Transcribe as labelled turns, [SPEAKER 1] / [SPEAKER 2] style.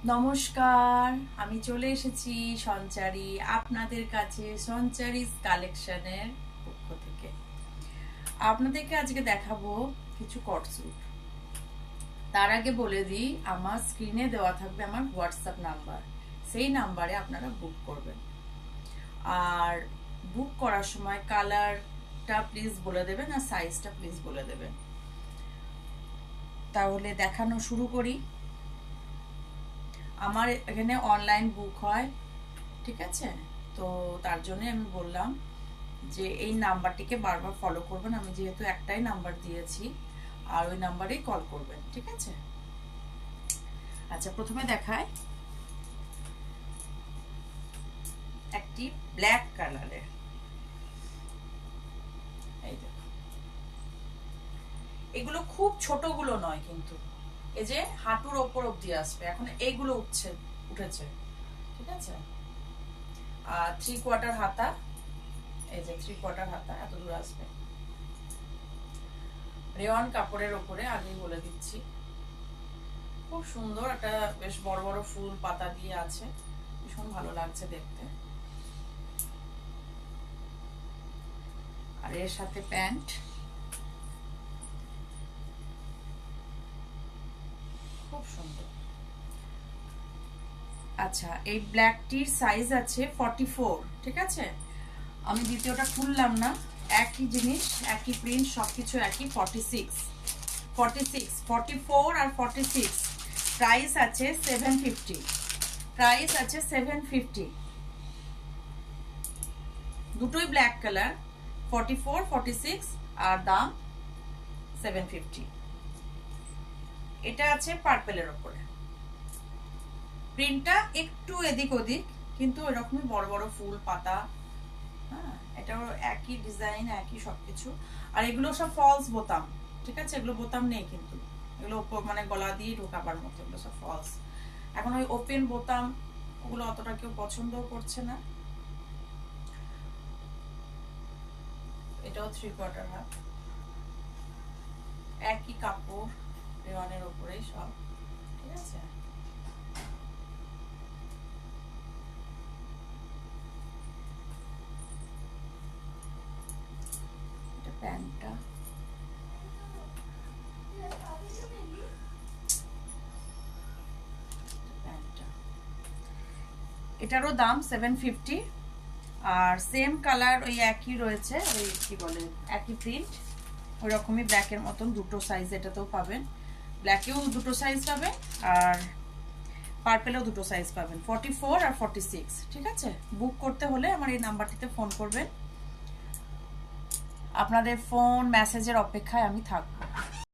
[SPEAKER 1] নমস্কার, আমি চলে এসেছি সঞ্চারী আপনাদের কাছে সঞ্চারিস কালেকশনের পক্ষ থেকে। আপনাদেরকে আজকে দেখাবো কিছু কটস্যুট। তার আগে বলে দিই, আমার স্ক্রিনে দেওয়া থাকবে আমার হোয়াটসঅ্যাপ নাম্বার, সেই নাম্বারে আপনারা বুক করবেন। আর বুক করার সময় কালারটা প্লিজ বলে দেবেন আর সাইজটা প্লিজ বলে দেবেন। তাহলে দেখানো শুরু করি। আমার এখানে অনলাইন বুক হয়, ঠিক আছে? তো তার জন্য আমি বললাম যে এই নাম্বারটিকে বারবার ফলো করবেন। আমি যেহেতু একটাই নাম্বার দিয়েছি, আর ওই নাম্বারেই কল করবেন, ঠিক আছে? আচ্ছা, প্রথমে দেখায় একটি ব্ল্যাক কালারের। এই দেখো, এগুলো খুব ছোটগুলো নয় কিন্তু, এই যে হাঁটুর ওপর অব্দি আসবে। এখন এইগুলো উঠেছে, ঠিক আছে? আর 3/4 হাতা, এই যে 3/4 হাতা এত দূর আসবে। রেওয়ান কাপড়ের ওপরে, আগেই বলে দিচ্ছি। খুব সুন্দর একটা, বেশ বড় বড় ফুল পাতা দিয়ে আছে, ভীষণ ভালো লাগছে দেখতে। আর এর সাথে প্যান্ট, খুব সুন্দর। আচ্ছা, এই ব্ল্যাকটির সাইজ আছে 44, ঠিক আছে? আমি দ্বিতীয়টা খুললাম না, একই জিনিস, একই প্রিন্ট, সবকিছু একই। 46, 44 আর 46। প্রাইস আছে 750, প্রাইস আছে 750। দুটোই ব্ল্যাক কালার, 44, 46, আর দাম 750। এটা আছে পার্পেলের ওপরে। প্রিন্টটা একটু এদিক ওদিক, কিন্তু এরকমই বড় বড় ফুল পাতা। হ্যাঁ, এটাও একই ডিজাইন, একই সবকিছু। আর এগুলো সব ফলস বোতাম, ঠিক আছে? এগুলো বোতাম নেই কিন্তু, এগুলো মানে গলা দিয়ে ঢোকাবার মতো, এগুলো সব ফলস। এখন ওই ওপেন বোতাম ওগুলো অতটা কেউ পছন্দও করছে না। এটাও 3/4 হাত, একই কাপড়, রেওয়ানের ওপরেই সব, ঠিক আছে? এটা প্যান্টটা, এটারও দাম 750। আর সেম কালার, ওই একই রয়েছে, ওই কি বলে, একই প্রিন্ট, ওই রকমই ব্ল্যাকের মতন দুটো সাইজ এটাতেও পাবেন। ব্ল্যাকেও দুটো সাইজ পাবেন, আর পার্পেলেও দুটো সাইজ পাবেন, 44 আর 46, ঠিক আছে? বুক করতে হলে আমার এই নাম্বারটিতে ফোন করবেন। আপনাদের ফোন মেসেজের অপেক্ষায় আমি থাকবো।